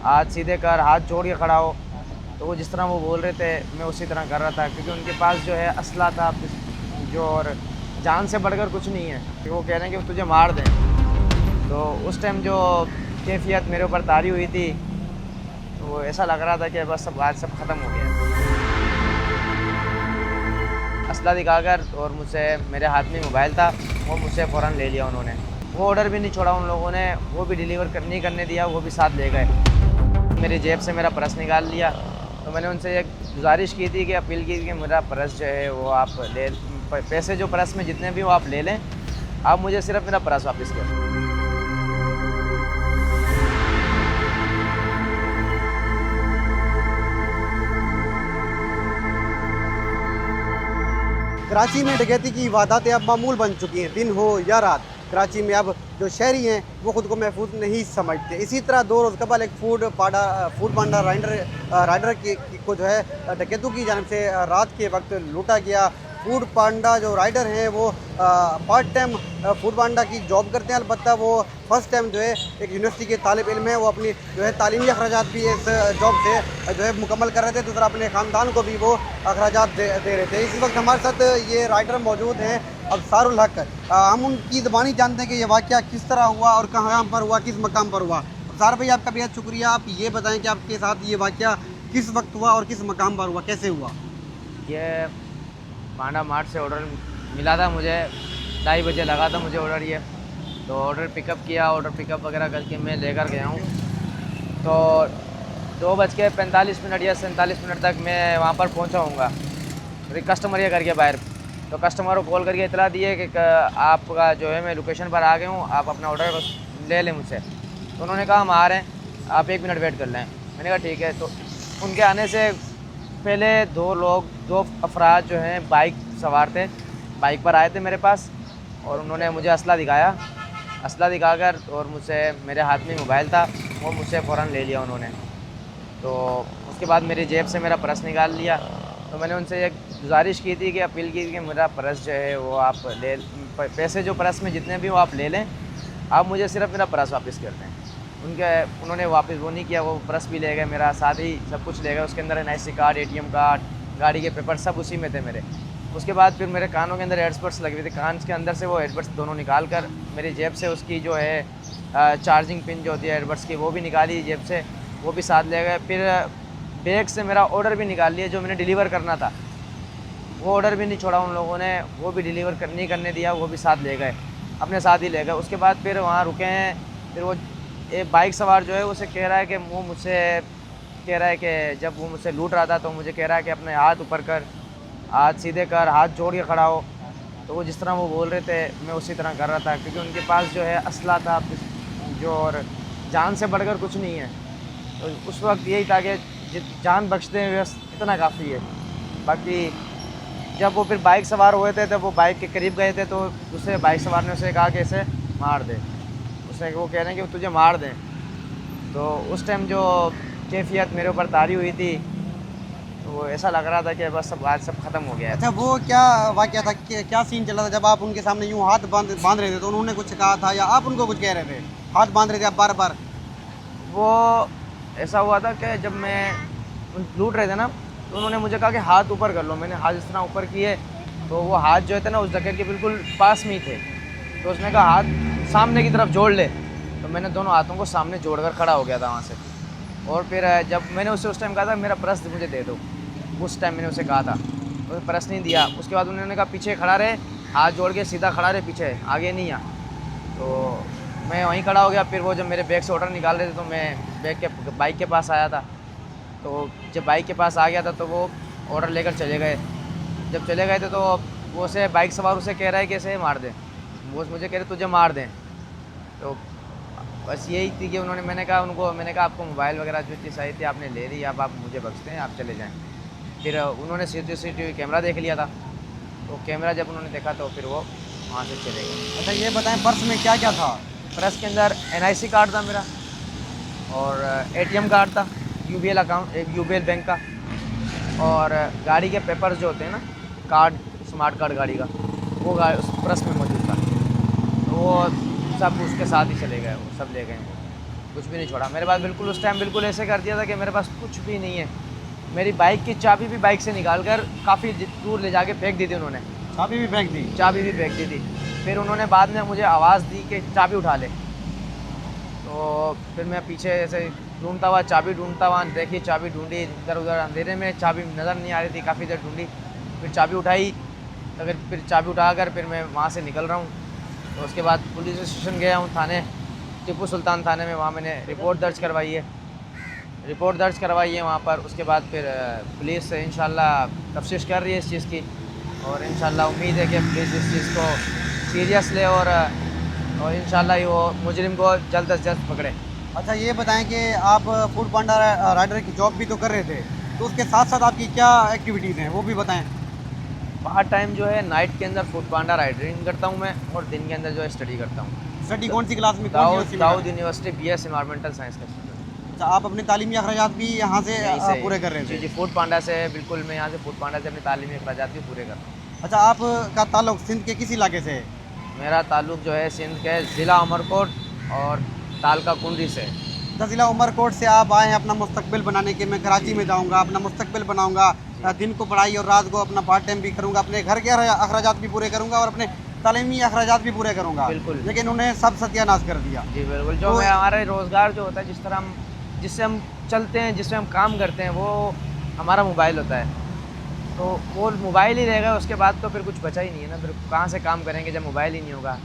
हाथ सीधे कर, हाथ जोड़ के खड़ा हो। तो वो जिस तरह वो बोल रहे थे मैं उसी तरह कर रहा था, क्योंकि उनके पास जो है असला था जो, और जान से बढ़कर कुछ नहीं है कि वो कह रहे हैं कि वो तुझे मार दें। तो उस टाइम जो कैफियत मेरे ऊपर तारी हुई थी, तो वो ऐसा लग रहा था कि बस सब आज सब ख़त्म हो गया। असला दिखाकर और मुझसे, मेरे हाथ में मोबाइल था, वो मुझसे फ़ौरन ले लिया उन्होंने। वो ऑर्डर भी नहीं छोड़ा उन लोगों ने, वो भी डिलीवर नहीं करने दिया, वो भी साथ ले गए। मेरी जेब से मेरा पर्स निकाल लिया। तो मैंने उनसे एक गुजारिश की थी कि अपील की थी कि मेरा पर्स जो है वो आप ले, पैसे जो पर्स में जितने भी हो आप ले लें, आप मुझे सिर्फ मेरा पर्स वापस कर दें। कराची में डकैती की वारदातें अब मामूल बन चुकी हैं। दिन हो या रात, कराची में अब जो शहरी हैं वो ख़ुद को महफूज नहीं समझते। इसी तरह 2 रोज़ कबल एक फूड पांडा राइडर को जो है डकैतों की जानिब से रात के वक्त लूटा गया। फूड पांडा जो राइडर हैं वो पार्ट टाइम फूड पांडा की जॉब करते हैं, अलबत्ता वो फर्स्ट टाइम जो है एक यूनिवर्सिटी के तालिब इल्म है। वो अपनी जो है तालीमी अखराजात भी इस जॉब से जो है मुकम्मल कर रहे थे, दूसरा अपने ख़ानदान को भी वो अखराजात दे रहे थे। इस वक्त हमारे साथ ये राइडर मौजूद हैं, अबसारुल हक। हम उनकी ज़बानी जानते हैं कि ये वाक़या किस तरह हुआ और कहाँ पर हुआ, किस मकाम पर हुआ। अबसार भाई, आपका बेहद शुक्रिया। आप ये बताएँ कि आपके साथ ये वाक़या किस वक्त हुआ और किस मकाम पर हुआ, कैसे हुआ? ये पांडा मार्ट से ऑर्डर मिला था मुझे, 2:30 बजे लगा था मुझे ऑर्डर ये। तो ऑर्डर पिकअप किया, ऑर्डर पिकअप वगैरह करके मैं लेकर गया हूँ। तो 2:45 या 47 तक मैं वहाँ पर पहुँचा हूँगा। कस्टमर ये करके बाहर, तो कस्टमर को कॉल करके इतला दिए कि आपका जो है मैं लोकेशन पर आ गया हूँ, आप अपना ऑर्डर ले लें मुझसे। तो उन्होंने कहा हम आ रहे हैं, आप 1 मिनट वेट कर लें। मैंने कहा ठीक है। तो उनके आने से पहले 2 अफराद जो हैं बाइक सवार थे, बाइक पर आए थे मेरे पास, और उन्होंने मुझे असला दिखाया। असला दिखाकर और मुझसे, मेरे हाथ में मोबाइल था, वो मुझसे फ़ौरन ले लिया उन्होंने। तो उसके बाद मेरी जेब से मेरा पर्स निकाल लिया। तो मैंने उनसे एक गुजारिश की थी कि अपील की थी कि मेरा पर्स जो है वो आप ले, पैसे जो पर्स में जितने भी हो आप ले लें, आप मुझे सिर्फ मेरा पर्स वापस कर दें। उन्होंने वापस वो नहीं किया, वो पर्स भी ले गए, मेरा साथ ही सब कुछ ले गए। उसके अंदर NIC कार्ड, ATM कार्ड, गाड़ी के पेपर सब उसी में थे मेरे। उसके बाद फिर मेरे कानों के अंदर एयरबड्स लगे हुए थे, कान के अंदर से वो एयरबड्स दोनों निकाल कर मेरी जेब से उसकी जो है चार्जिंग पिन जो होती है एयरबड्स की, वो भी निकाली जेब से, वो भी साथ ले गए। फिर बैग से मेरा ऑर्डर भी निकाल लिया जो मैंने डिलीवर करना था, वो ऑर्डर भी नहीं छोड़ा उन लोगों ने, वो भी डिलीवर नहीं करने दिया, वो भी साथ ले गए, अपने साथ ही ले गए। उसके बाद फिर वहाँ रुके हैं। फिर वो एक बाइक सवार जो है उसे कह रहा है कि वो मुझसे कह रहा है कि जब वो मुझसे लूट रहा था तो मुझे कह रहा है कि अपने हाथ ऊपर कर, हाथ सीधे कर, हाथ जोड़ के खड़ा हो। तो वो जिस तरह वो बोल रहे थे मैं उसी तरह कर रहा था, क्योंकि उनके पास जो है असला था जो, और जान से बढ़कर कुछ नहीं है। तो उस वक्त यही था कि जान बख्शते हैं बस इतना काफ़ी है। बाकी जब वो फिर बाइक सवार हुए थे, तब वो बाइक के करीब गए थे, तो दूसरे बाइक सवार ने उसे कहा कि इसे मार दे। उसे वो कह रहे हैं कि तुझे मार दें। तो उस टाइम जो कैफियत मेरे ऊपर तारी हुई थी, तो वो ऐसा लग रहा था कि बस सब आज सब ख़त्म हो गया है। अच्छा, वो क्या वाक़या था, क्या सीन चला था जब आप उनके सामने यूँ हाथ बांध रहे थे? तो उन्होंने कुछ कहा था या आप उनको कुछ कह रहे थे? हाथ बांध रहे थे आप बार-बार? वो ऐसा हुआ था कि जब मैं लूट रहे थे ना, तो उन्होंने मुझे कहा कि हाथ ऊपर कर लो। मैंने हाथ इस तरह ऊपर किए, तो वो हाथ जो थे ना उस जगह के बिल्कुल पास में ही थे। तो उसने कहा हाथ सामने की तरफ जोड़ ले। तो मैंने दोनों हाथों को सामने जोड़कर खड़ा हो गया था वहाँ से। और फिर जब मैंने उससे उस टाइम कहा था मेरा पर्स मुझे दे दो, उस टाइम मैंने उसे कहा था, तो पर्स नहीं दिया। उसके बाद उन्होंने कहा पीछे खड़ा रहे, हाथ जोड़ के सीधा खड़ा रहे, पीछे आगे नहीं आ। तो मैं वहीं खड़ा हो गया। फिर वो जब मेरे बैग से ऑर्डर निकाल रहे थे, तो मैं बाइक के पास आया था। तो जब बाइक के पास आ गया था तो वो ऑर्डर लेकर चले गए। जब चले गए थे तो वो उसे बाइक सवार उसे कह रहा है कि इसे मार दें, वो मुझे कह रहे तुझे मार दें। तो बस यही थी कि मैंने कहा आपको मोबाइल वगैरह जो चीज़ चाहिए थी आपने ले ली, अब आप मुझे बख्शते हैं, आप चले जाएँ। फिर उन्होंने CCTV कैमरा देख लिया था, तो कैमरा जब उन्होंने देखा तो फिर वो वहाँ से चले गए। अच्छा, ये बताएं पर्स में क्या क्या था? पर्स के अंदर NIC कार्ड था मेरा, और ATM कार्ड था, UBL अकाउंट, एक UBL बैंक का, और गाड़ी के पेपर्स जो होते हैं ना, कार्ड, स्मार्ट कार्ड गाड़ी का, वो उस पर्स में मौजूद था। तो वो सब उसके साथ ही चले गए, वो सब ले गए। कुछ भी नहीं छोड़ा मेरे पास। बिल्कुल उस टाइम बिल्कुल ऐसे कर दिया था कि मेरे पास कुछ भी नहीं है। मेरी बाइक की चाबी भी बाइक से निकाल कर काफ़ी दूर ले जाके फेंक दी थी उन्होंने। चाबी भी फेंक दी? चाबी भी फेंक दी थी। फिर उन्होंने बाद में मुझे आवाज़ दी कि चाबी उठा ले। तो फिर मैं पीछे ऐसे ढूंढता हुआ चाबी ढूंढता हुआ, देखी चाबी ढूंढी इधर उधर, अंधेरे में चाबी नज़र नहीं आ रही थी, काफ़ी देर ढूंढी, फिर चाबी उठाई। अगर फिर चाबी उठा कर फिर मैं वहाँ से निकल रहा हूँ। तो उसके बाद पुलिस स्टेशन गया हूँ, थाने टीपू सुल्तान थाने में। वहाँ मैंने रिपोर्ट दर्ज करवाई है, वहाँ पर। उसके बाद फिर पुलिस इंशाल्लाह तफ्तीश कर रही है इस चीज़ की, और इंशाल्लाह उम्मीद है कि पुलिस इस चीज़ को सीरियस ले और इंशाल्लाह वो मुजरिम को जल्द अज जल्द पकड़े। अच्छा ये बताएं कि आप फूड पांडा राइडर की जॉब भी तो कर रहे थे, तो उसके साथ साथ आपकी क्या एक्टिविटीज़ हैं वो भी बताएं। पार्ट टाइम जो है नाइट के अंदर फूड पांडा राइडरिंग करता हूँ मैं, और दिन के अंदर जो है स्टडी करता हूँ। स्टडी कौन सी क्लास में? कौन सी Dawood university BS environmental science का स्टूडेंट। अच्छा, आप अपने तालीमी अखराजात भी यहाँ से पूरे कर रहे थे? जी फूड पांडा से, बिल्कुल मैं यहाँ से फूड पांडा से अपने तालीमी अखराजात भी पूरे कर रहा हूँ। अच्छा, आपका ताल्लुक सिंध के किस इलाके से है? मेरा ताल्लुक जो है सिंध के ज़िला उमरकोट और तालका कुंडी से। ज़िला उमरकोट से आप आए हैं अपना मुस्तकबिल बनाने के, मैं कराची में जाऊँगा, अपना मुस्तकबिल बनाऊँगा, दिन को पढ़ाई और रात को अपना पार्ट टाइम भी करूँगा, अपने घर के अखराजात भी पूरे करूँगा और अपने तालीमी अखराजात भी पूरे करूँगा। बिल्कुल। लेकिन उन्हें सब सत्यानाश कर दिया। जी बिल्कुल। जो हमारा रोज़गार जो होता है, जिस तरह हम जिससे हम चलते हैं, जिससे हम काम करते हैं, वो हमारा मोबाइल होता है। तो वो मोबाइल ही रहेगा, उसके बाद तो फिर कुछ बचा ही नहीं है ना। फिर कहाँ से काम करेंगे जब मोबाइल ही नहीं होगा।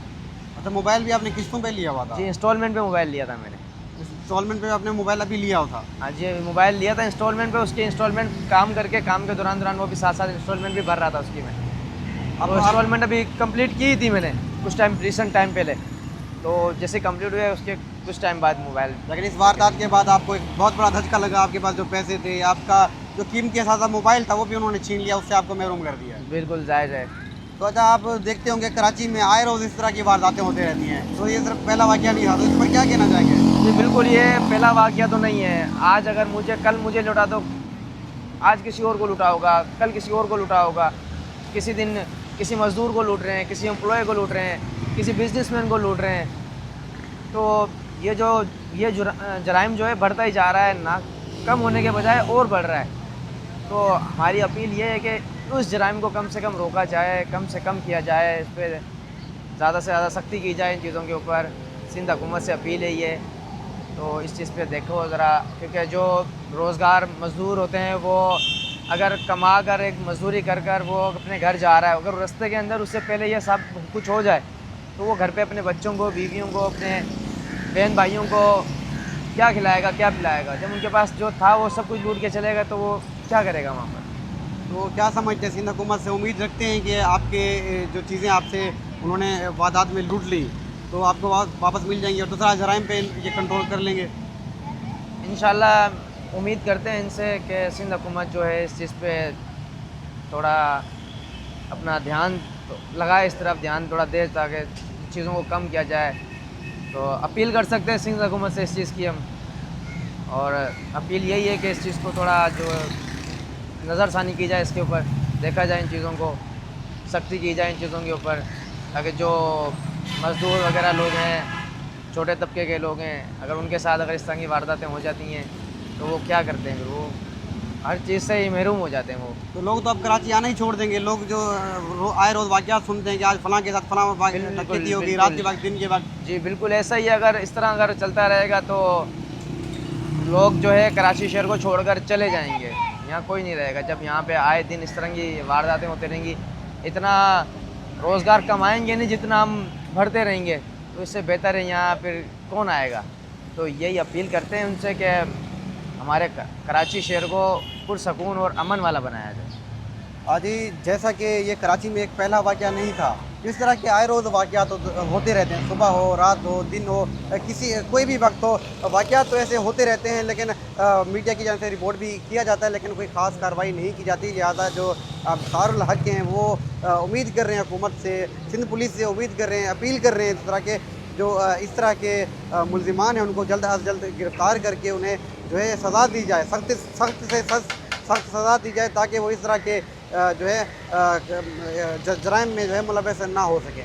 अच्छा, मोबाइल भी आपने किस्तों पे लिया हुआ था? जी इंस्टॉलमेंट पे मोबाइल लिया था मैंने। इंस्टॉलमेंट पे आपने मोबाइल अभी लिया हुआ था? हाँ जी, मोबाइल लिया था इंस्टॉलमेंट पे। उसकी इंस्टॉलमेंट काम करके, काम के दौरान वो भी साथ साथ इंस्टॉलमेंट भी भर रहा था उसकी मैं। अब इंस्टॉलमेंट अभी कंप्लीट की थी मैंने कुछ टाइम, रिसेंट टाइम पहले। तो जैसे कंप्लीट हुए उसके कुछ टाइम बाद मोबाइल। लेकिन इस वारदात के बाद आपको एक बहुत बड़ा धचका लगा, आपके पास जो पैसे थे, आपका जो कीमती असासा मोबाइल था वो भी उन्होंने छीन लिया, उससे आपको महरूम कर दिया। बिल्कुल जायज़ है। तो अच्छा, आप देखते होंगे कराची में आए रोज़ इस तरह की वारदातें होती रहती हैं, तो ये सिर्फ पहला वाक़या नहीं था, तो इस पर क्या कहना चाहेंगे? जी बिल्कुल, ये पहला वाक़या तो नहीं है। आज अगर कल मुझे लूटा तो आज किसी और को लूटा होगा, कल किसी और को लूटा होगा। किसी दिन किसी मज़दूर को लूट रहे हैं, किसी एम्प्लॉय को लूट रहे हैं, किसी बिजनेसमैन को लूट रहे हैं। तो ये जराइम जो है बढ़ता ही जा रहा है, ना कम होने के बजाय और बढ़ रहा है। तो हमारी अपील ये है कि उस जराइम को कम से कम रोका जाए, कम से कम किया जाए, इस पर ज़्यादा से ज़्यादा सख्ती की जाए इन चीज़ों के ऊपर। सिंध हुकूमत से अपील है ये। तो इस चीज़ पे देखो ज़रा, क्योंकि जो रोज़गार मज़दूर होते हैं वो अगर कमा कर एक मज़दूरी कर कर वो अपने घर जा रहा है, अगर रास्ते के अंदर उससे पहले ये सब कुछ हो जाए तो वो घर पे अपने बच्चों को, बीवियों को, अपने बहन भाइयों को क्या खिलाएगा, क्या पिलाएगा? जब उनके पास जो था वो सब कुछ लूट के चलेगा तो वो क्या करेगा वहाँ पर? तो क्या समझते हैं, सिंध हुकूमत से उम्मीद रखते हैं कि आपके जो चीज़ें आपसे उन्होंने वारदात में लूट ली तो आपको वापस मिल जाएंगी और दूसरा जराइम पे ये कंट्रोल कर लेंगे? इंशाल्लाह उम्मीद करते हैं इनसे कि सिंध हुकूमत जो है इस चीज़ पे थोड़ा अपना ध्यान लगाए, इस तरफ ध्यान थोड़ा दे ताकि चीज़ों को कम किया जाए। तो अपील कर सकते हैं सिंध हुकूमत से इस चीज़ की हम, और अपील यही है कि इस चीज़ को थोड़ा जो नज़रसानी की जाए, इसके ऊपर देखा जाए, इन चीज़ों को सख्ती की जाए इन चीज़ों के ऊपर, ताकि जो मज़दूर वगैरह लोग हैं, छोटे तबके के लोग हैं, अगर उनके साथ अगर इस तरह की वारदातें हो जाती हैं तो वो क्या करते हैं? फिर वो हर चीज़ से ही महरूम हो जाते हैं वो। तो लोग तो अब कराची आना ही छोड़ देंगे। लोग जो आए रोज़ वाक़यात सुनते हैं कि आज फलां के साथ फलां डकैती होगी, रात के वक्त, दिन के वक्त। जी बिल्कुल ऐसा ही है। अगर इस तरह अगर चलता रहेगा तो लोग जो है कराची शहर को छोड़कर चले जाएंगे, यहाँ कोई नहीं रहेगा। जब यहाँ पे आए दिन इस तरह की वारदातें होती रहेंगी, इतना रोज़गार कमाएंगे नहीं जितना हम भरते रहेंगे, तो इससे बेहतर है यहाँ फिर कौन आएगा। तो यही अपील करते हैं उनसे कि हमारे कराची शहर को पुरसकून और अमन वाला बनाया जाए। आजी, जैसा कि ये कराची में एक पहला वाक़या नहीं था, इस तरह के आए रोज़ वाक़यात होते रहते हैं, सुबह हो, रात हो, दिन हो, कोई भी वक्त हो, वाक़यात तो ऐसे होते रहते हैं। लेकिन मीडिया की जान से रिपोर्ट भी किया जाता है, लेकिन कोई ख़ास कार्रवाई नहीं की जाती। लिहाजा जो अंसारुल हक़ हैं वो उम्मीद कर रहे हैं हुकूमत से, सिंध पुलिस से उम्मीद कर रहे हैं, अपील कर रहे हैं इस तरह के जो इस तरह के मुल्ज़िमान हैं उनको जल्द अज जल्द गिरफ़्तार करके उन्हें जो है सज़ा दी जाए, सख्त सज़ा दी जाए, ताकि वो इस तरह के जो है जराइम में जो है मुलव्वस ना हो सकें।